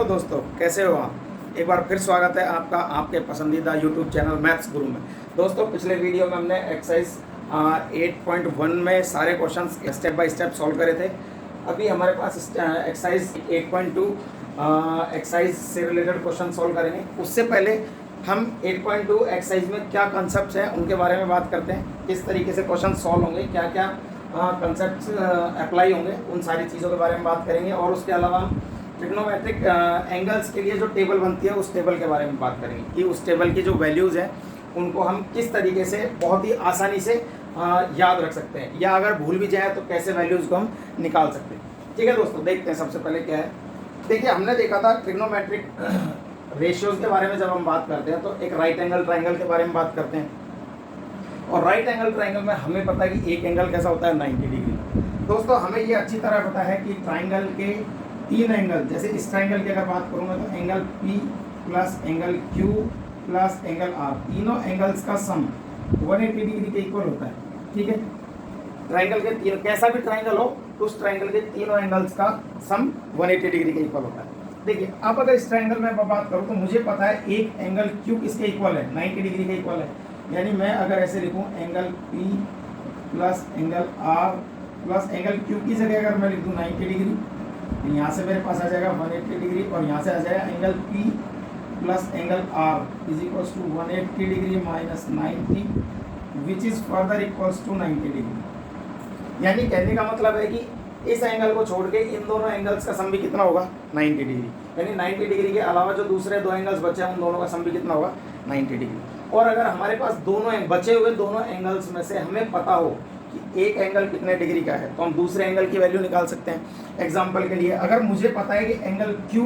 Hello दोस्तों, कैसे हो आप। एक बार फिर स्वागत है आपका आपके पसंदीदा यूट्यूब चैनल मैथ्स गुरु में। दोस्तों, पिछले वीडियो में हमने एक्सरसाइज 8.1 में सारे questions step by step solve करे थे। अभी हमारे पास एक्सरसाइज 8.2 एक्सरसाइज से रिलेटेड क्वेश्चन सॉल्व करेंगे। उससे पहले हम 8.2 एक्सरसाइज में क्या कॉन्सेप्ट्स हैं उनके बारे में बात करते हैं, किस तरीके से क्वेश्चन सॉल्व होंगे, क्या क्या कॉन्सेप्ट्स अप्लाई होंगे, उन सारी चीज़ों के बारे में बात करेंगे। और उसके अलावा ट्रिग्नोमेट्रिक एंगल्स के लिए जो टेबल बनती है उस टेबल के बारे में बात करेंगे कि उस टेबल की जो वैल्यूज़ हैं उनको हम किस तरीके से बहुत ही आसानी से याद रख सकते हैं, या अगर भूल भी जाए तो कैसे वैल्यूज़ को हम निकाल सकते हैं। ठीक है दोस्तों, देखते हैं सबसे पहले क्या है। देखिए, हमने देखा था ट्रिग्नोमेट्रिक रेशियोज़ के बारे में जब हम बात करते हैं तो एक राइट एंगल ट्राइंगल के बारे में बात करते हैं। और राइट एंगल ट्राइंगल में हमें पता है कि एक एंगल कैसा होता है 90 डिग्री। दोस्तों, हमें ये अच्छी तरह पता है कि ट्राइंगल के तीन एंगल, जैसे इस ट्राइंगल की अगर बात करूँगा तो angle P plus angle Q plus angle R, तीनों एंगल्स का सम 180 डिग्री के इक्वल होता है। ठीक है, ट्राइंगल के तीन, कैसा भी ट्राइंगल हो उस ट्राइंगल के तीनों एंगल्स का सम 180 डिग्री के इक्वल होता है। देखिए, अब अगर इस ट्राइंगल में बात करूँ तो मुझे पता है एक एंगल Q किसके इक्वल है, 90 डिग्री के इक्वल है। यानी मैं अगर ऐसे लिखूँ angle P plus angle R plus angle Q की जगह अगर मैं लिख दूँ 90 डिग्री, तो यहाँ से मेरे पास आ जाएगा 180 डिग्री और यहाँ से आ जाएगा angle P plus angle R is equals to 180 degree minus 90 which is further equals to 90 degree. यानी कहने का मतलब है कि इस एंगल को छोड़ के इन दोनों एंगल्स का सम भी कितना होगा 90 डिग्री। यानी 90 डिग्री के अलावा जो दूसरे दो एंगल्स बचे हैं उन दोनों का सम भी कितना होगा 90 डिग्री। और अगर हमारे पास दोनों बचे हुए दोनों एंगल्स में से हमें पता हो कि एक एंगल कितने डिग्री का है तो हम दूसरे एंगल की वैल्यू निकाल सकते हैं। एग्जांपल के लिए, अगर मुझे पता है कि एंगल Q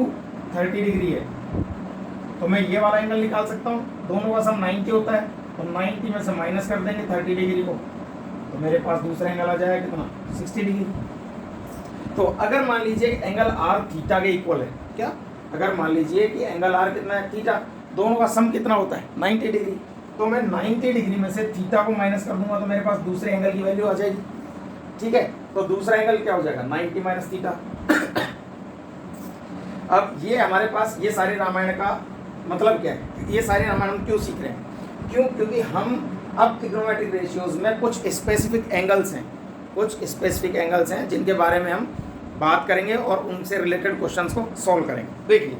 30 डिग्री है तो मैं ये वाला एंगल निकाल सकता हूँ। दोनों का सम 90 होता है तो 90 में से माइनस कर देंगे 30 डिग्री को, तो मेरे पास दूसरा एंगल आ जाएगा कितना 60 डिग्री। तो अगर मान लीजिए एंगल R थीटा के इक्वल है, क्या अगर मान लीजिए कि एंगल R कितना है थीटा, दोनों का सम कितना होता है 90 डिग्री, तो मैं 90 डिग्री में से थीटा को माइनस कर दूंगा तो मेरे पास दूसरे एंगल की वैल्यू आ जाएगी। ठीक है, तो दूसरा एंगल क्या हो जाएगा 90 माइनस थीटा। अब ये हमारे पास ये सारे रामायण का मतलब क्या है, ये सारे रामायण हम क्यों सीख रहे हैं, क्योंकि हम अब ट्रिग्नोमेट्रिक रेशियोज में कुछ स्पेसिफिक एंगल्स हैं जिनके बारे में हम बात करेंगे और उनसे रिलेटेड क्वेश्चंस को सॉल्व करेंगे। देखिए,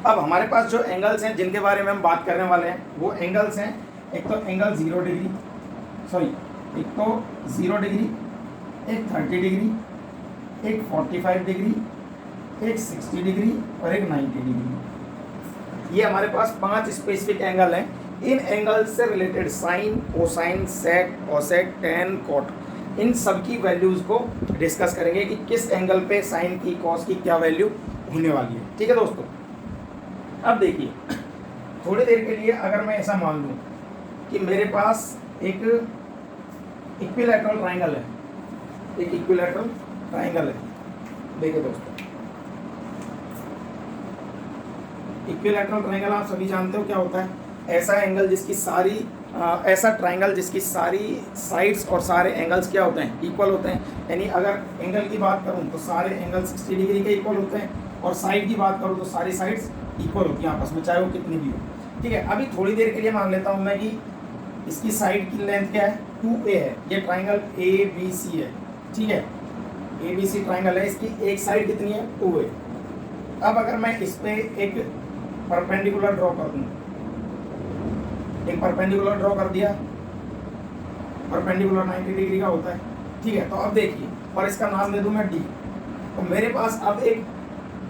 अब हमारे पास जो एंगल्स हैं जिनके बारे में हम बात करने वाले हैं वो एंगल्स हैं, एक तो एंगल 0 डिग्री, एक तो 0 डिग्री, एक 30 डिग्री, एक 45 डिग्री, एक 60 डिग्री और एक 90 डिग्री। ये हमारे पास 5 स्पेसिफिक एंगल हैं। इन एंगल्स से रिलेटेड साइन, कोसाइन, सेक, कोसेक, टेन, कॉट, इन सब की वैल्यूज़ को डिस्कस करेंगे कि किस एंगल पे साइन की, कॉस की क्या वैल्यू होने वाली है। ठीक है दोस्तों, अब देखिए, थोड़ी देर के लिए अगर मैं ऐसा मान लूँ कि मेरे पास एक इक्विलैटरल ट्राइंगल है, देखिए दोस्तों, इक्विलैटरल ट्राइंगल आप सभी जानते हो क्या होता है, ऐसा एंगल जिसकी सारी ऐसा ट्राइंगल जिसकी सारी साइड्स और सारे एंगल्स क्या होते हैं इक्वल होते हैं। यानी अगर एंगल की बात करूं तो सारे एंगल 60 डिग्री के इक्वल होते हैं और साइड की बात करूं तो सारी साइड्स इक्वल होती हैं आपस में, चाहे वो कितनी भी हो। ठीक है, अभी थोड़ी देर के लिए मान लेता हूं मैं कि इसकी साइड की लेंथ क्या है 2a है। ये ट्राइंगल ABC है। ठीक है, ABC ट्राइंगल है, इसकी एक साइड कितनी है 2a। अब अगर मैं इस पर एक परपेंडिकुलर ड्रॉ कर दूँ, एक परपेंडिकुलर ड्रॉ कर दिया, परपेंडिकुलर 90 डिग्री का होता है। ठीक है, तो अब देखिए, और इसका नाम दे दूं मैं D, तो मेरे पास अब एक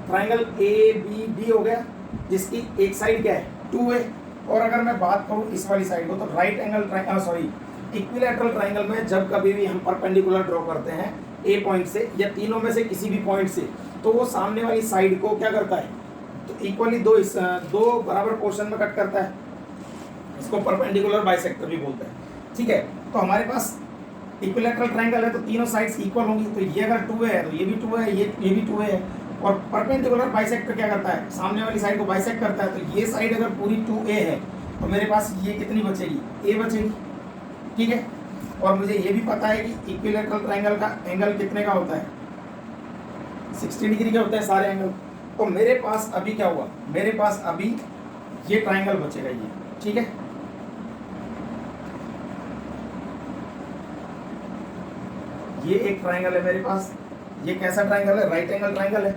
ट्राइंगल ABD हो गया जिसकी एक साइड क्या है 2a। और अगर मैं बात करूं इस वाली साइड को, तो राइट एंगल इक्विलैटरल ट्राइंगल में जब कभी भी हम परपेंडिकुलर ड्रॉ करते हैं A पॉइंट से या तीनों में से किसी भी पॉइंट से, तो वो सामने वाली साइड को क्या करता है, तो इक्वली दो बराबर पोर्शन में कट करता है। इसको परपेंडिकुलर बाइसेक्टर भी बोलते हैं। ठीक है, तो हमारे पास इक्विलैटरल ट्राइंगल है तो तीनों साइड्स इक्वल होंगी, तो ये अगर 2a है तो ये भी 2a है, ये भी 2a है। और परपेंडिकुलर बाइसेक्टर क्या करता है, सामने वाली साइड को बाइसेक्ट करता है। तो ये साइड अगर पूरी 2a है तो मेरे पास ये कितनी बचेगी, a बचेगी। ठीक है, और मुझे ये भी पता है कि इक्विलैटरल ट्राइंगल का एंगल कितने का होता है 60 डिग्री के होते हैं सारे एंगल। तो मेरे पास अभी क्या हुआ, मेरे पास अभी ये ट्राइंगल बचेगा ये, ठीक है। ये एक ट्राइंगल है मेरे पास, ये कैसा ट्राइंगल है, राइट एंगल ट्राइंगल है,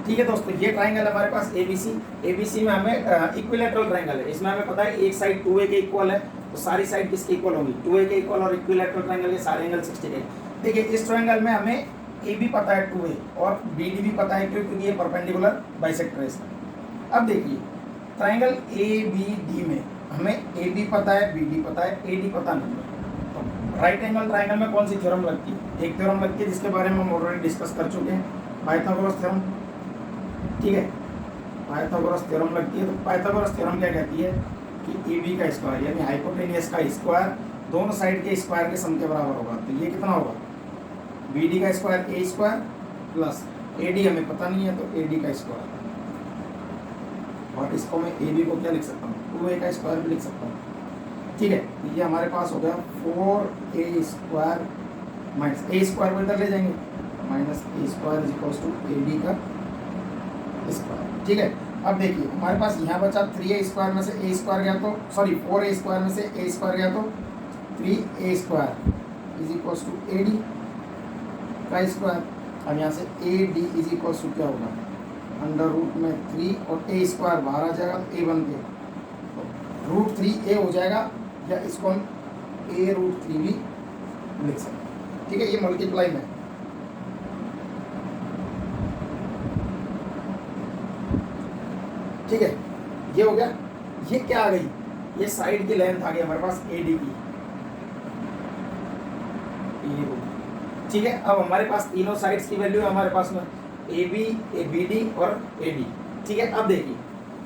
ठीक है दोस्तों। ये ट्राइंगल है हमारे पास एबीसी, एबीसी में हमें इक्विलैटरल ट्राइंगल है, इसमें हमें पता है एक साइड 2a के इक्वल है, तो सारी साइड किसके इक्वल होंगी, 2a के इक्वल, और इक्विलैटरल ट्राइंगल के सारे एंगल 60 के। देखिए इस ट्राइंगल में हमें ए बी पता है 2a और बी डी भी पता है, क्योंकि ये परपेंडिकुलर बाइसेक्टर है इसका। अब देखिए ट्राइंगल ए बी डी में हमें ए बी पता है, बी डी पता है, ए डी पता नहीं है। तो राइट एंगल ट्राइंगल में कौन सी थ्योरम लगती है, एक थ्योरम लगती है जिसके बारे में हम ऑलरेडी डिस्कस कर चुके हैं, पाइथागोरस थ्योरम, ठीक है। पाइथागोरस थ्योरम लगती है। तो पाइथागोरस थ्योरम क्या कहती है कि ए बी का स्क्वायर यानी हाइपोटेनियस का स्क्वायर दोनों साइड के स्क्वायर के सम के बराबर होगा। तो ये कितना होगा, बी डी का square A square plus A D हमें पता नहीं है तो ए डी का स्क्वायर, और इसको मैं ए बी को क्या लिख सकता हूँ, 2a का स्क्वायर भी लिख सकता हूँ, ठीक है। ये हमारे पास हो गया 4a square minus A square को इधर ले जाएंगे, minus A square is equals to A D का स्क्वायर, ठीक है। अब देखिए हमारे पास यहाँ बचा 3a स्क्वायर में से a स्क्वायर गया तो सॉरी 4a स्क्वायर में से a स्क्वायर गया तो 3a square is equals to A D का स्क्वायर। अब यहाँ से A D is equals to क्या होगा, अंडर रूट में 3 और a स्क्वायर बाहर आ जाएगा तो a बन के रूट 3a हो जाएगा, या इसको हम a रूट 3 भी लिख सकते हैं, ठीक है। ये मल्टीप्लाई में, ठीक है, ये हो गया। ये क्या आ गई, ये साइड की लेंथ आ गई हमारे पास ए डी की, ठीक है। अब हमारे पास तीनों साइड्स की वैल्यू है हमारे पास में, A B, A B D और ए डी, ठीक है। अब देखिए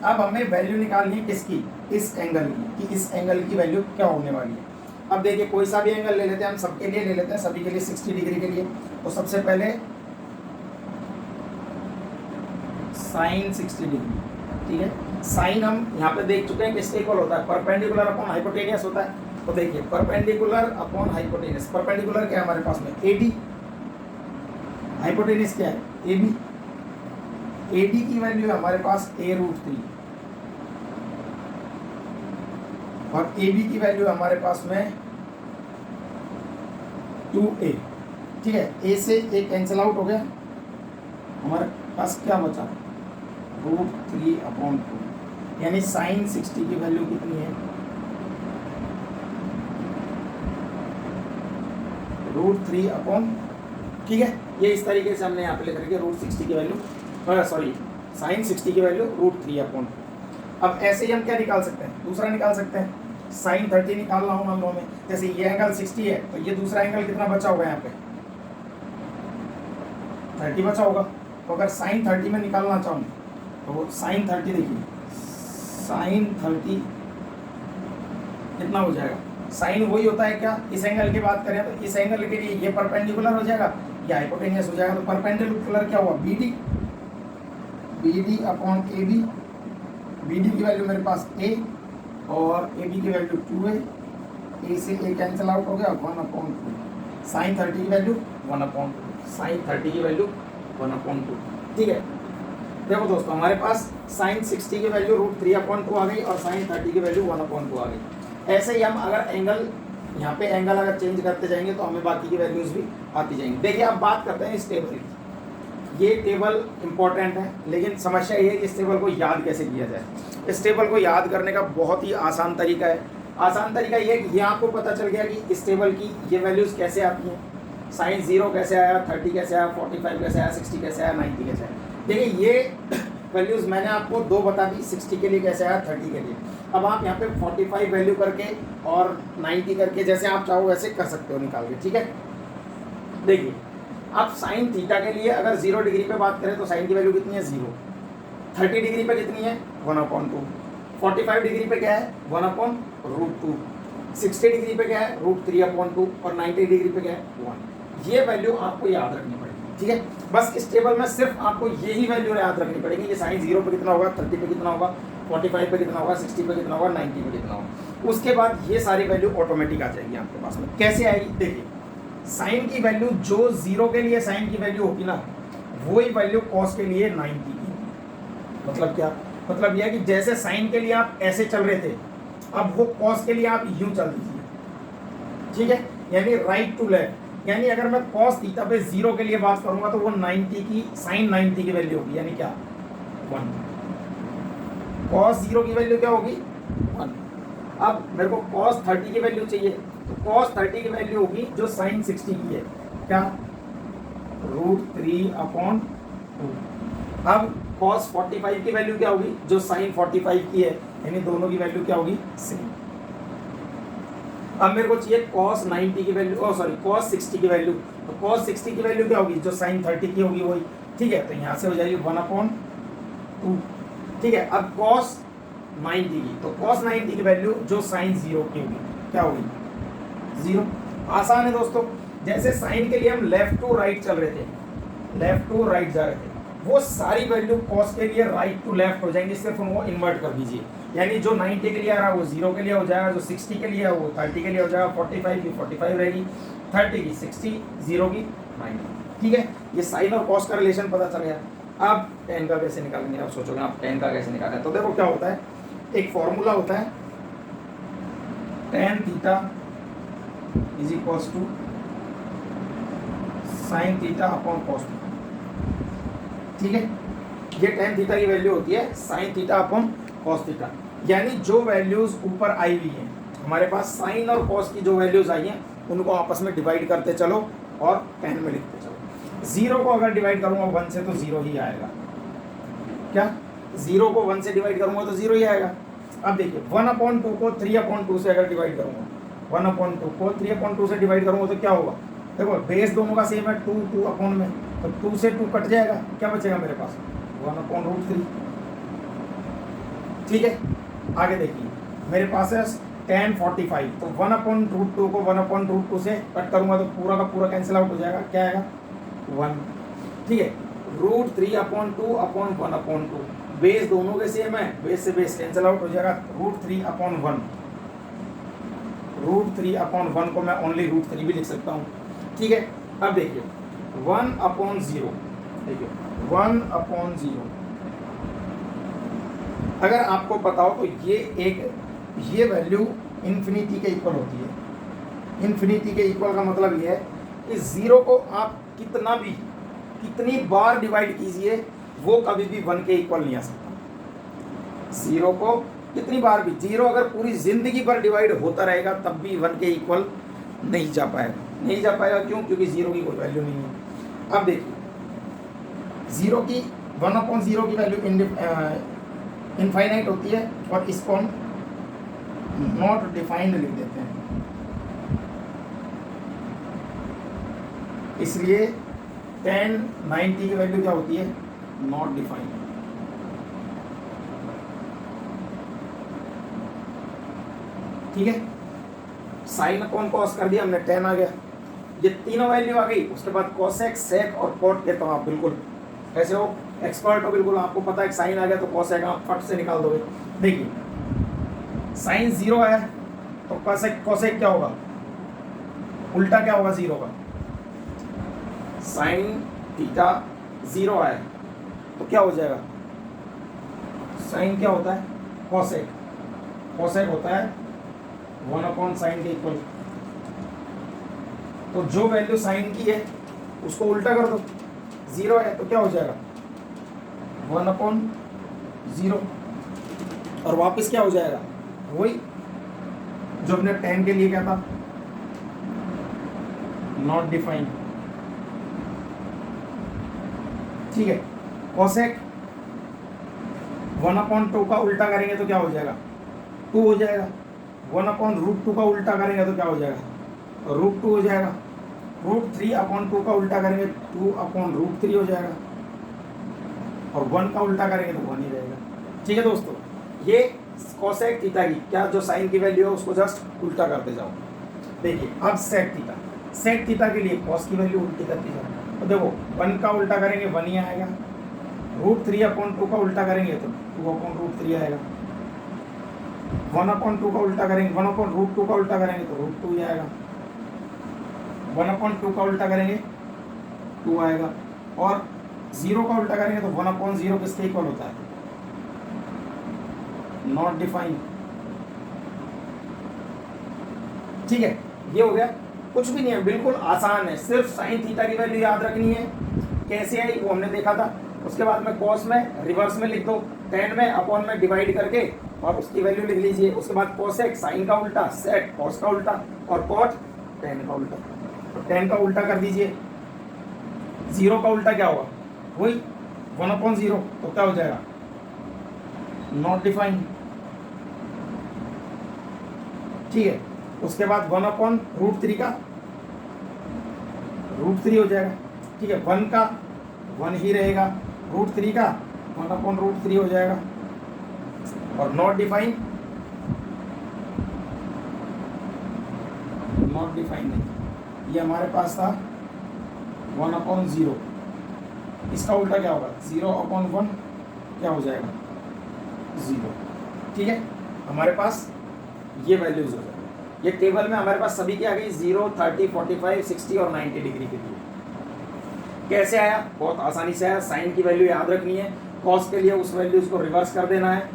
अब हमें वैल्यू निकालनी है किसकी, इस एंगल की, कि इस एंगल की वैल्यू क्या होने वाली है। अब देखिए कोई सा भी एंगल ले लेते हैं, हम सबके लिए ले लेते हैं, सभी के लिए 60 डिग्री के लिए। तो सबसे पहले साइन 60 डिग्री, ठीक है। साइन हम यहाँ पे देख चुके हैं किसके इक्वल होता है, परपेंडिकुलर अपॉन हाइपोटेनियस होता है। तो देखिए परपेंडिकुलर अपॉन हाइपोटेनियस, परपेंडिकुलर क्या है हमारे पास में ए डी, हाइपोटेनियस क्या है ए बी। ए डी की वैल्यू है हमारे पास ए रूट 3 और ए बी की वैल्यू है हमारे पास में 2a, ठीक है। ए से ए कैंसिल आउट हो गया, हमारे पास क्या बचा रूट 3 अपॉन 2, यानी साइन 60 की वैल्यू कितनी है, रूट 3 अपॉन, ठीक है। ये इस तरीके से हमने यहाँ पे लिख रखी है रूट 60 की वैल्यू, सॉरी साइन 60 की वैल्यू रूट 3 अपॉन। अब ऐसे ही हम क्या निकाल सकते हैं, दूसरा निकाल सकते हैं, साइन 30 निकालना हो हम लोगों में। जैसे ये एंगल 60 है तो ये दूसरा एंगल कितना बचा होगा, यहाँ पे 30 बचा होगा। तो अगर साइन 30 में निकालना चाहूँ तो वो साइन 30, देखिए साइन 30 कितना हो जाएगा, साइन वही होता है क्या, इस एंगल की बात करें तो इस एंगल के लिए ये परपेंडिकुलर हो जाएगा, ये हाइपोटेनियस हो जाएगा। तो परपेंडिकुलर क्या हुआ B D, B D upon A B, B D की वैल्यू मेरे पास a और ए बी की वैल्यू 2a, ए से a कैंसिल आउट हो गया 1/2, साइन 30 की वैल्यू 1/2, साइन 30 की वैल्यू 1/2, ठीक है। देखो दोस्तों हमारे पास साइन 60 की वैल्यू रूट 3/2 आ गई और साइन 30 की वैल्यू 1/2 आ गई। ऐसे ही हम अगर एंगल यहाँ पे एंगल अगर चेंज करते जाएंगे तो हमें बाकी की वैल्यूज भी आती जाएंगी। देखिए अब बात करते हैं इस टेबल की, ये टेबल इंपॉर्टेंट है, लेकिन समस्या ये है कि इस टेबल को याद कैसे किया जाए। इस टेबल को याद करने का बहुत ही आसान तरीका है। आसान तरीका ये है कि ये आपको पता चल गया कि इस टेबल की ये वैल्यूज़ कैसे आती हैं, साइन 0 कैसे आया, 30 कैसे आया, 45 कैसे आया, 60 कैसे आया, 90 कैसे आया। देखिए ये वैल्यूज़ मैंने आपको 2 बता दी, 60 के लिए कैसे आया, 30 के लिए। अब आप यहाँ पे 45 वैल्यू करके और 90 करके जैसे आप चाहो वैसे कर सकते हो निकाल के, ठीक है। देखिए अब साइन थीटा के लिए अगर 0 डिग्री पे बात करें तो साइन की वैल्यू कितनी है 0, 30 डिग्री पे कितनी है 1/2, 45 डिग्री पे क्या है 1/√2, 60 डिग्री पे क्या है √3/2 और 90 डिग्री पे क्या है 1। ये वैल्यू आपको याद रखनी पड़ेगी, ठीक है। बस इस टेबल में सिर्फ आपको यही वैल्यू याद रखनी पड़ेगी कि साइन 0 पे कितना होगा, 30 पे कितना होगा, 45 पे कितना होगा, 60 पे कितना होगा, 90 पे कितना होगा। उसके बाद ये सारी वैल्यू ऑटोमेटिक आ जाएगी आपके पास में। कैसे आएगी, देखिए साइन की वैल्यू जो 0 के लिए साइन की वैल्यू होगी ना, वही वैल्यू कॉस के लिए 90 की, मतलब क्या, मतलब यह है कि जैसे साइन के लिए आप ऐसे चल रहे थे, अब वो कॉस के लिए आप यूं चल दीजिए, ठीक है, यानी राइट टू लेफ्ट। यानी अगर मैं कॉस थीटा पे 0 के लिए बात करूंगा तो वो 90 की साइन 90 की वैल्यू होगी, यानी क्या 1। कॉस 0 की वैल्यू क्या होगी 1। अब मेरे को कॉस 30 की वैल्यू चाहिए, तो कॉस 30 की वैल्यू होगी जो साइन 60 की है, क्या √3/2। अब कॉस 45 की वैल्यू क्या होगी जो साइन 45 की है, यानी दोनों की वैल्यू क्या होगी सेम। अब मेरे को चाहिए cos 90 की वैल्यू, cos 60 की वैल्यू, तो cos 60 की वैल्यू क्या होगी जो sin 30 की होगी वही, ठीक है, तो यहाँ से हो जाएगी 1/2, ठीक है। अब cos 90 की, तो cos 90 की वैल्यू जो sin 0 की होगी क्या होगी 0। आसान है दोस्तों, जैसे sin के लिए हम लेफ्ट टू राइट चल रहे थे, लेफ्ट टू राइट जा रहे थे, वो सारी वैल्यू cos के लिए राइट टू लेफ्ट हो जाएंगी, सिर्फ उनको इन्वर्ट कर दीजिए, यानी जो 90 के लिए आ रहा है वो 0 के लिए हो जाएगा, जो 60 के लिए है वो 30 के लिए हो जाएगा, 45 की 45 रहेगी, 30 की 60, 0 की 90, ठीक है। ये साइन और कॉस का रिलेशन पता चल गया। अब tan का कैसे निकालेंगे, आप सोचोगे आप tan का कैसे निकालें, तो देखो क्या होता है, एक फॉर्मूला होता है tan theta is equals to sine theta upon cos theta, ठीक है। ये tan थीटा की वैल्यू होती है sine theta upon cos theta, यानी जो वैल्यूज ऊपर आई हुई हैं हमारे पास साइन और कॉस की जो वैल्यूज आई हैं उनको आपस में डिवाइड करते चलो और tan में लिखते चलो। 0 को अगर डिवाइड करूंगा 1 से तो 0 ही आएगा, क्या 0 को 1 से डिवाइड करूंगा तो 0 ही आएगा। अब देखिए 1/2 को 3/2 से अगर डिवाइड करूंगा, 1/2 को 3/2 से डिवाइड करूंगा तो क्या होगा, देखो बेस दोनों का सेम है 2 अपॉन में, तो 2 से 2 कट जाएगा, क्या बचेगा मेरे पास 1/√3, ठीक है। आगे देखिए मेरे पास है tan 45, तो 1/√2 को 1/√2 से कट करूंगा तो पूरा का पूरा कैंसिल आउट हो जाएगा, क्या आएगा 1, ठीक है। √3/2/1/2 बेस दोनों के सेम है, बेस से बेस कैंसिल आउट हो जाएगा, √3/1, √3/1 को मैं ओनली √3 भी लिख सकता हूँ, ठीक है। अब देखिए 1/0, देखिए 1/0 अगर आपको पता हो तो ये वैल्यू इन्फिनिटी के इक्वल होती है। इन्फिनिटी के इक्वल का मतलब ये है कि 0 को आप कितनी बार डिवाइड कीजिए वो कभी भी 1 के इक्वल नहीं आ सकता। 0 को कितनी बार भी, 0 अगर पूरी जिंदगी भर डिवाइड होता रहेगा तब भी 1 के इक्वल नहीं जा पाएगा, क्यों, क्योंकि 0 की कोई वैल्यू नहीं है। अब देखिए 1/0 की वैल्यू इनफाइनाइट होती है और इसको हम नॉट डिफाइंड लिख देते हैं, इसलिए tan 90 की वैल्यू क्या होती है नॉट डिफाइंड, ठीक है। साइन अपॉन कॉस कर दिया हमने, tan आ गया, ये तीनों वैल्यू आ गई, उसके बाद कोसेक सेक और कोट के, तो आप बिल्कुल कैसे हो एक्सपर्ट हो, बिल्कुल आपको पता है साइन आ गया तो कोसेक आप फट से निकाल दोगे। देखिए साइन 0 है तो कोसेक क्या होगा, उल्टा क्या होगा 0 का, साइन थीटा 0 है तो क्या हो जाएगा, साइन क्या होता है कोसेक होता है 1/sin के इक्वल, तो जो वैल्यू साइन की है उसको उल्टा कर दो, 0 है तो क्या हो जाएगा 1/0 और वापस क्या हो जाएगा वही जो हमने tan के लिए क्या था नॉट डिफाइंड, ठीक है। कोसेक 1/2 का उल्टा करेंगे तो क्या हो जाएगा 2 हो जाएगा, 1/√2 का उल्टा करेंगे तो क्या हो जाएगा √2 हो जाएगा, √3/2 का उल्टा करेंगे 2/√3 हो जाएगा, और 1 का उल्टा करेंगे तो 1 ही रहेगा, ठीक है दोस्तों। ये कोसेक थीटा की क्या जो साइन की वैल्यू है उसको जस्ट उल्टा करते जाओ। देखिए अब सेक थीटा के लिए कॉस की वैल्यू उल्टी करते जाओ, तो देखो 1 का उल्टा करेंगे 1 ही आएगा, √3/2 का उल्टा करेंगे तो 2/√3 आएगा, 1/2 का उल्टा करेंगे 1/√2 का उल्टा करेंगे तो √2 ही आएगा, 1/2 का उल्टा करेंगे 2 आएगा, और 0 का उल्टा करेंगे तो 1/0 किसके इक्वल होता है नॉट डिफाइन। ठीक है, ये हो गया, कुछ भी नहीं है, बिल्कुल आसान है, सिर्फ साइन थीटा की वैल्यू याद रखनी है। कैसे आई वो हमने देखा था। उसके बाद में कॉस में रिवर्स में लिख दो, टेन में अपॉन में डिवाइड करके और उसकी वैल्यू लिख लीजिए। उसके बाद कोसेक साइन का उल्टा, सेक कॉस का उल्टा और कॉट टेन का उल्टा। तो टेन का उल्टा कर दीजिए, जीरो का उल्टा क्या होगा, वही 1/0, तो क्या हो जाएगा, नॉट डिफाइन। ठीक है, उसके बाद 1/√3 का √3 हो जाएगा। ठीक है, 1 का 1 ही रहेगा, √3 का 1/√3 हो जाएगा। और नॉट डिफाइन, नॉट डिफाइन नहीं, ये हमारे पास था 1/0। इसका उल्टा क्या होगा, 0/1 क्या हो जाएगा, 0। ठीक है, हमारे पास ये वैल्यूज हो जाएगी। ये टेबल में हमारे पास सभी की आ गई, 0, 30, 45, 60 और 90 डिग्री के लिए। कैसे आया, बहुत आसानी से आया। साइन की वैल्यू याद रखनी है, कॉस के लिए उस वैल्यूज को रिवर्स कर देना है,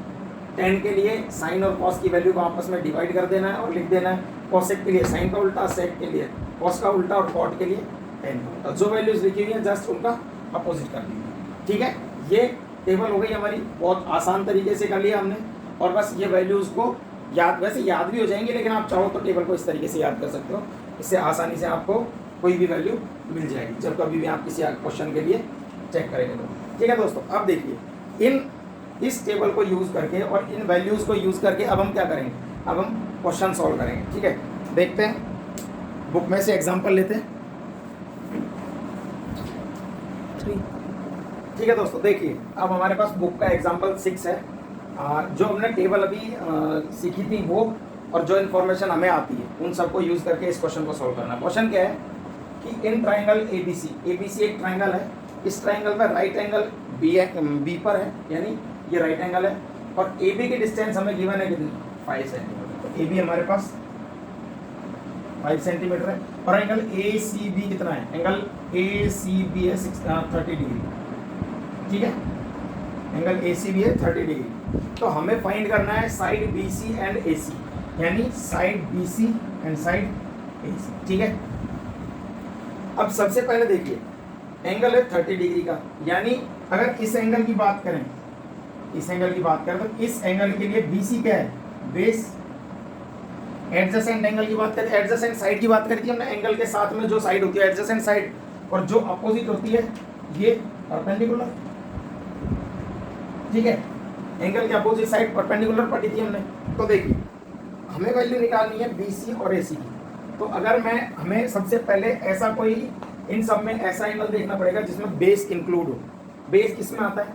टेन के लिए साइन और कॉस की वैल्यू को आपस में डिवाइड कर देना है और लिख देना है। कॉसेक के लिए साइन का उल्टा, सेक के लिए कॉस का उल्टा और कॉट के लिए टेन का उल्टा। जो वैल्यूज लिखी हुई है जस्ट उनका अपोजिट कर दीजिए। ठीक है, ये टेबल हो गई हमारी, बहुत आसान तरीके से कर लिया हमने। और बस ये वैल्यूज को याद, वैसे याद भी हो जाएंगे, लेकिन आप चाहो तो टेबल को इस तरीके से याद कर सकते हो, इससे आसानी से आपको कोई भी वैल्यू मिल जाएगी जब कभी भी आप किसी क्वेश्चन के लिए चेक करेंगे तो। ठीक है दोस्तों, अब देखिए इस टेबल को यूज़ करके और इन वैल्यूज़ को यूज़ करके अब हम क्या करेंगे, अब हम क्वेश्चन सॉल्व करेंगे। ठीक है, देखते हैं, बुक में से एग्जाम्पल लेते हैं। ठीक है दोस्तों, देखिए अब हमारे पास बुक का एग्जाम्पल 6 है। जो हमने टेबल अभी सीखी थी वो, और जो इन्फॉर्मेशन हमें आती है उन सबको यूज़ करके इस क्वेश्चन को सॉल्व करना है। क्वेश्चन क्या है कि इन ट्राइंगल ABC एक ट्राइंगल है, इस ट्राइंगल में राइट एंगल बी पर है, यानी ये राइट एंगल है, और AB की डिस्टेंस हमें गिवन है कितनी, 5 सेंटीमीटर। तो AB हमारे पास 5 सेंटीमीटर है, और एंगल ACB कितना है, एंगल ACB है 30 डिग्री। ठीक है, एंगल ACB है 30 डिग्री। तो हमें फाइंड करना है साइड BC एंड AC, यानी side BC and side AC। ठीक है, अब सबसे पहले देखिए एंगल है 30 डिग्री का, यानी अगर इस एंगल की बात करें, इस एंगल की बात करें तो इस एंगल के लिए BC क्या है, बेस। एडजेसेंट एंगल की बात करें, एडजेसेंट साइड की बात करी थी हमने, एंगल के साथ में जो साइड होती है एडजेसेंट साइड, और जो अपोजिट होती है ये परपेंडिकुलर। ठीक है, एंगल के अपोजिट साइड परपेंडिकुलर पढ़ी थी हमने। तो देखिए हमें वैल्यू निकालनी है BC और AC की। तो अगर हमें सबसे पहले ऐसा कोई, इन सब में ऐसा एंगल देखना पड़ेगा जिसमें बेस इंक्लूड हो। बेस किस में आता है,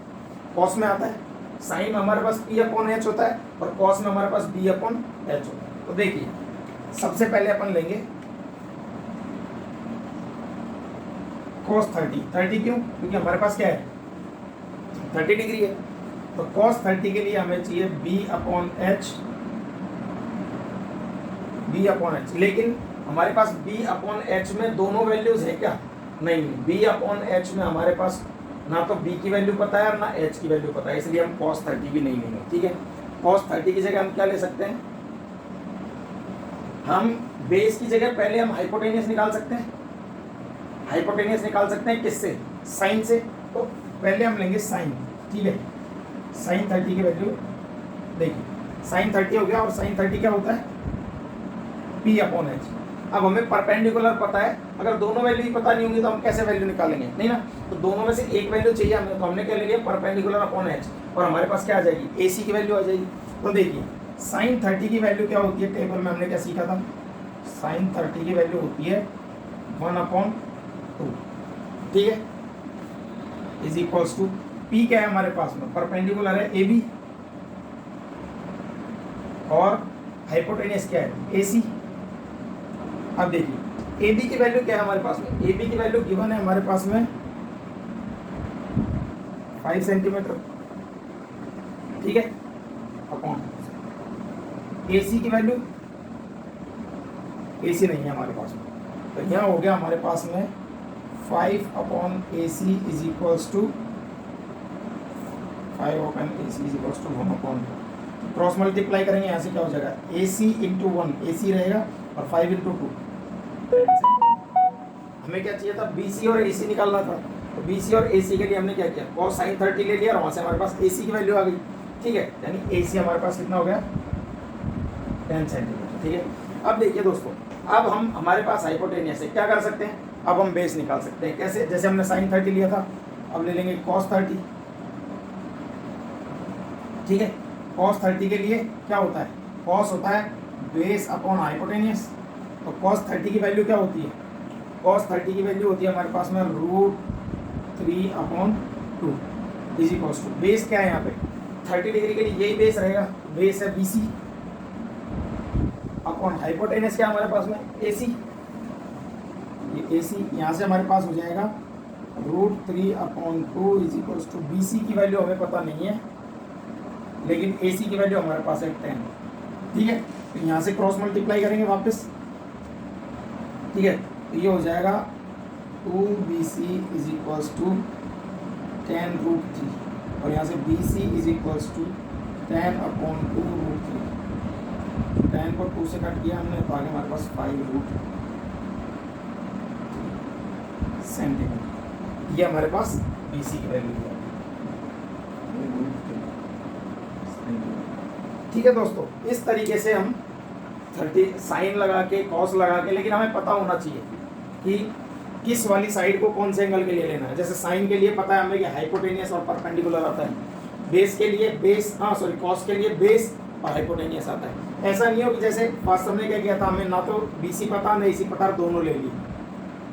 कॉस में आता है। साइन में हमारे पास P/H होता है और कॉस में हमारे पास B/H होता है। तो देखिए सबसे पहले अपन लेंगे cos 30 क्यों, क्योंकि हमारे पास क्या है 30 डिग्री है। तो cos 30 के लिए हमें चाहिए B/H, लेकिन हमारे पास B/H में दोनों वैल्यूज है क्या, नहीं। B/H में हमारे पास ना तो B की वैल्यू पता है और ना H की वैल्यू पता है, इसलिए हम cos 30 भी नहीं लेंगे। ठीक है, cos 30 की जगह हम क्या ले सकते हैं, हम बेस की जगह पहले हम हाइपोटेनियस निकाल सकते हैं। हाइपोटेनियस निकाल सकते हैं किससे, साइन से। तो पहले हम लेंगे साइन। ठीक है, साइन 30 की वैल्यू देखिए, साइन 30 हो गया, और साइन 30 क्या होता है P/H। अब हमें परपेंडिकुलर पता है, अगर दोनों वैल्यू ही पता नहीं होंगी तो हम कैसे वैल्यू निकालेंगे, नहीं ना। तो दोनों में से एक वैल्यू चाहिए हमें, तो हमने क्या ले लिया परपेंडिकुलर/H, और हमारे पास क्या आ जाएगी, AC की वैल्यू आ जाएगी। तो देखिए साइन 30 की वैल्यू क्या होती है, टेबल में हमने क्या सीखा था, साइन 30 की वैल्यू होती है 1/2। ठीक है, इज इक्वल्स टू P क्या है हमारे पास में, परपेंडिकुलर है AB, और हाइपोटेनियस क्या है AC। अब देखिए AB की वैल्यू क्या है हमारे पास में, AB की वैल्यू गिवन है हमारे पास में 5 सेंटीमीटर। ठीक है, अपॉन AC की वैल्यू, AC नहीं है हमारे पास में, तो यहाँ हो गया हमारे पास में 5/AC is equals to 5/AC is equals to 1/2। Cross multiply करेंगे, यहाँ से क्या हो जाएगा AC इंटू 1, AC रहेगा और 5 इंटू 2। हमें क्या चाहिए था, BC और AC निकालना था, तो BC और AC के लिए हमने क्या किया, cos sin 30 ले लिया और वहाँ से हमारे पास AC की वैल्यू आ गई। ठीक है, यानी AC हमारे पास कितना हो गया 10 सेंटीमीटर। ठीक है, अब देखिए दोस्तों, अब हम हमारे पास हाइपोटेनियस है, क्या कर सकते हैं, अब हम बेस निकाल सकते हैं। कैसे, जैसे हमने sin 30 लिया था, अब ले लेंगे cos 30। ठीक है, cos 30 के लिए क्या होता है, cos होता है बेस अपॉन हाइपोटेनियस। तो cos 30 की वैल्यू क्या होती है, cos 30 की वैल्यू होती है हमारे पास में √3/2 इज इक्वल्स टू, बेस क्या है यहाँ पे 30 डिग्री के लिए यही बेस रहेगा, बेस है BC अपॉन हाइपोटेनस क्या हमारे पास में AC। ये AC यहाँ से हमारे पास हो जाएगा √3/2 इज इक्वल्स टू, BC की वैल्यू हमें पता नहीं है लेकिन AC की वैल्यू हमारे पास है 10। ठीक है, तो यहाँ से क्रॉस मल्टीप्लाई करेंगे वापस। ठीक है, तो ये हो जाएगा 2BC इज इक्वल्स टू 10√3 और यहाँ से BC इज इक्वल्स टू 10/2√3। 10 को 2 से कट किया हमने, तो आगे हमारे पास 5 सेंटीमीटर, ये हमारे पास BC की वैल्यू है। ठीक है दोस्तों, इस तरीके से हम 30 साइन लगा के कॉस लगा के, लेकिन हमें पता होना चाहिए कि किस वाली साइड को कौन से एंगल के लिए लेना है। जैसे साइन के लिए पता है हमें कि हाइपोटेनियस और परपेंडिकुलर आता है, बेस के लिए बेस, कॉस के लिए बेस और हाइपोटेनियस आता है। ऐसा नहीं हो कि जैसे फास्ट हमने क्या किया था, हमें ना तो BC पता ना AC पता, दोनों ले लिए,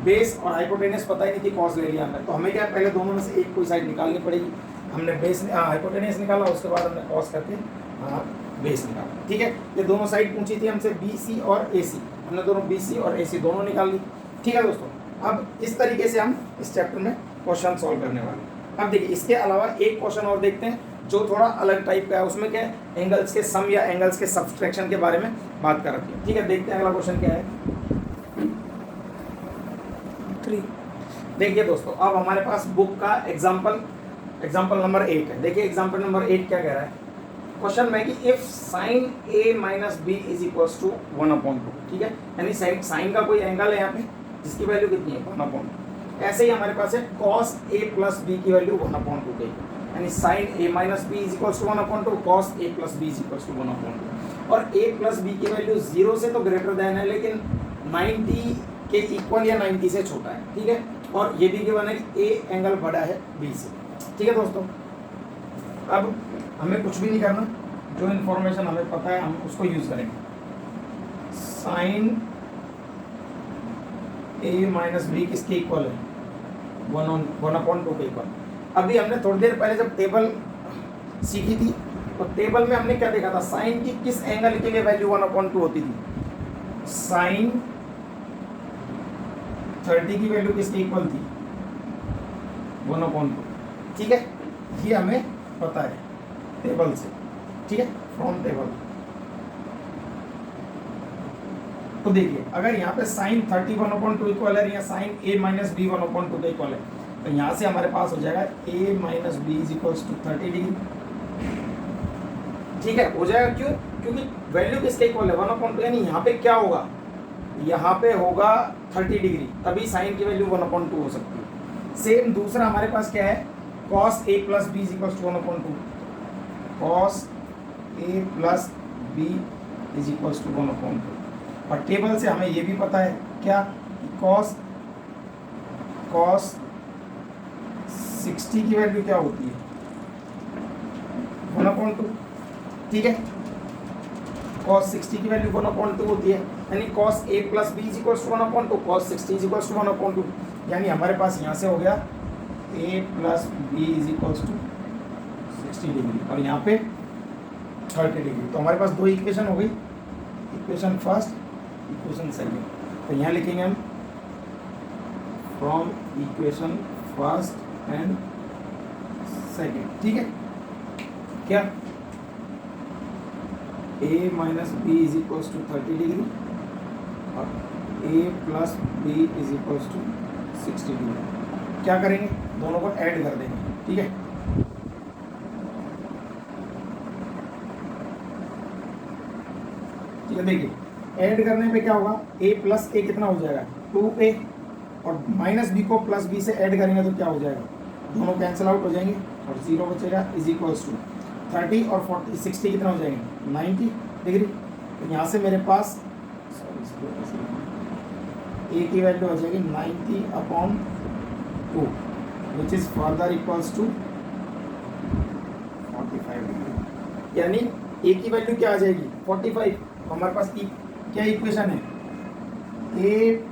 बेस और हाइपोटेनियस पता ही नहीं थी, कॉस ले लिया हमने। तो हमें क्या है, पहले दोनों में से एक कोई साइड निकालनी पड़ेगी। हमने बेस हाइपोटेनियस निकाला, उसके बाद हमने कॉस करके बेस निकाला। ठीक है, ये दोनों साइड पूछी थी हमसे BC और AC, हमने दोनों BC और AC दोनों निकाल ली। ठीक है दोस्तों, अब इस तरीके से हम इस चैप्टर में क्वेश्चन सॉल्व करने वाले हैं। अब देखिए, इसके अलावा एक क्वेश्चन और देखते हैं जो थोड़ा अलग टाइप का है। उसमें क्या है, एंगल्स के सम या एंगल्स के सब्सट्रैक्शन के बारे में बात कर रखी है। ठीक है, देखते हैं अगला क्वेश्चन क्या है। 3। देखिए दोस्तों, अब हमारे पास बुक का एग्जाम्पल नंबर 8 है। देखिए एग्जाम्पल नंबर 8 क्या कह रहा है, क्वेश्चन में कि if sin A - B is equals to 1/2। ठीक है, यानी साइन का कोई एंगल है यहाँ पे जिसकी वैल्यू कितनी है 1/2। ऐसे ही हमारे पास है cos A + B की वैल्यू 1/2 के, यानी sin A - B is equals to 1/2, cos A + B is equals to 1/2। और A + B की वैल्यू 0 से तो ग्रेटर देन है, लेकिन 90 के इक्वल या 90 से छोटा है। ठीक है, और ये भी गिवन है कि A एंगल बड़ा है B से। ठीक है दोस्तों, अब हमें कुछ भी नहीं करना, जो इन्फॉर्मेशन हमें पता है हम उसको यूज करेंगे। sin A - B किसके इक्वल है 1/2 के इक्वल। अभी हमने थोड़ी देर पहले जब टेबल सीखी थी, तो टेबल में हमने क्या देखा था, साइन की किस एंगल के लिए वैल्यू 1/2 होती थी, sin 30 की वैल्यू किसके इक्वल थी 1/2। ठीक है, ये हमें पता है टेबल से। ठीक है, फ्रॉम टेबल। तो देखिए, अगर यहाँ पे sin 30 1/2 इक्वल है या sin A - B 1/2 के इक्वल है, तो यहाँ से हमारे पास हो जाएगा A - B is equals to 30 degree. ठीक है, हो जाएगा, क्यों, क्योंकि वैल्यू किसके इक्वल है 1/2, यानी यहाँ पे क्या होगा, यहाँ पे होगा 30 डिग्री, तभी साइन की वैल्यू 1/2 हो सकती है। सेम दूसरा हमारे पास क्या है, cos A + B is equals to 1/2, cos A + B is equals to 1/2। और टेबल से हमें ये भी पता है क्या, cos 60 की वैल्यू क्या होती है 1/2। ठीक है, cos 60 की वैल्यू 1/2 होती है, यानी cos A + B is equals to 1/2, cos 60 is equals to 1/2। यानी हमारे पास यहाँ से हो गया A + B is equals to 60 degree और यहाँ पे 30 डिग्री। तो हमारे पास दो इक्वेशन हो गई, इक्वेशन फर्स्ट, इक्वेशन सेकंड। तो यहाँ लिखेंगे हम from equation first and second. ठीक है, क्या A - B is equals to 30 degree और A + B is equals to 60 degree. क्या करेंगे, दोनों को ऐड कर देंगे। ठीक है, ये देखिए ऐड करने पे क्या होगा, a प्लस ए कितना हो जाएगा 2a, और माइनस बी को प्लस बी से ऐड करेंगे तो क्या हो जाएगा, दोनों कैंसिल आउट हो जाएंगे और 0 बचेगा इज इक्वल्स टू 30 और 40 60 कितना हो जाएंगे 90 डिग्री। तो यहाँ से मेरे पास ए की वैल्यू हो जाएगी 90/2 which is further equals to 45 degree. यानी ए की वैल्यू क्या आ जाएगी 45। हमारे पास क्या इक्वेशन है, A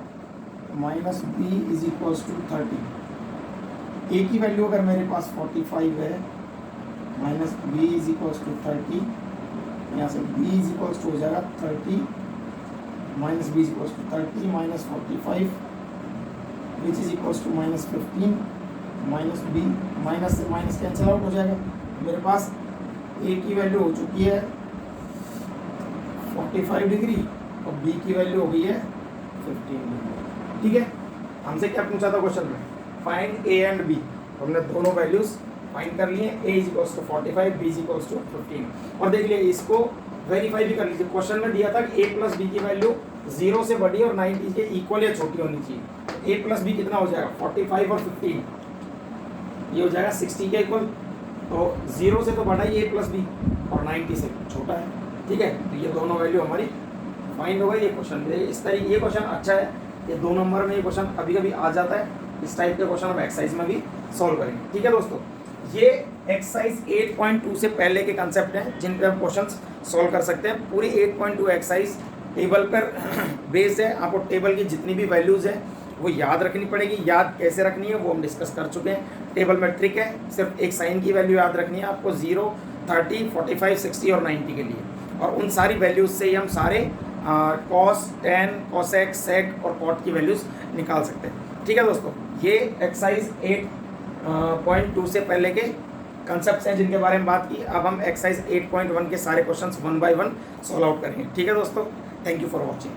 minus B is equals to 30। A की वैल्यू अगर मेरे पास 45 है minus B is equals to 30, यहाँ से बी इज इक्वल्स टू हो जाएगा 30 minus B is equals to 30 minus 45 which is equals to minus 15 minus B, minus से माइनस कैंसिल आउट हो जाएगा। मेरे पास ए की वैल्यू हो चुकी है 45 डिग्री और बी की वैल्यू हो गई है 15 डिग्री। ठीक है, हमसे क्या पूछा था क्वेश्चन में, फाइंड ए एंड बी। हमने दोनों वैल्यूज फाइंड कर लिए, A is equals to 45, B is equals to 15। और देख लिए इसको वेरीफाई भी कर लीजिए, क्वेश्चन में दिया था कि ए प्लस बी की वैल्यू 0 से बड़ी और 90 के इक्वल या छोटी होनी चाहिए। ए प्लस बी कितना हो जाएगा 45 और 15, ये हो जाएगा 60 के इक्वल। तो 0 से तो बड़ा ही ए प्लस बी और 90 से छोटा है। ठीक है, तो ये दोनों वैल्यू हमारी फाइंड हो गई। ये क्वेश्चन इस तरीके, ये क्वेश्चन अच्छा है, ये 2 नंबर में ये क्वेश्चन कभी कभी आ जाता है। इस टाइप के क्वेश्चन हम एक्सरसाइज में भी सॉल्व करेंगे। ठीक है दोस्तों, ये एक्सरसाइज 8.2 से पहले के कंसेप्ट हैं जिन पर हम क्वेश्चंस सॉल्व कर सकते हैं। पूरी 8.2 एक्सरसाइज टेबल पर बेस्ड है। आपको टेबल की जितनी भी वैल्यूज़ है वो याद रखनी पड़ेगी। याद कैसे रखनी है वो हम डिस्कस कर चुके हैं। टेबल में ट्रिक है, सिर्फ एक साइन की वैल्यू याद रखनी है आपको 0, 30, 45, 60 और 90 के लिए। और उन सारी वैल्यूज़ से ही हम सारे कॉस, टेन, कॉसेक, सेक और कॉट की वैल्यूज़ निकाल सकते हैं। ठीक है दोस्तों, ये एक्सरसाइज 8.2 से पहले के कंसेप्ट्स हैं जिनके बारे में बात की। अब हम एक्सरसाइज 8.1 के सारे क्वेश्चंस 1 बाय 1 सॉल्व आउट करेंगे। ठीक है दोस्तों, थैंक यू फॉर वॉचिंग।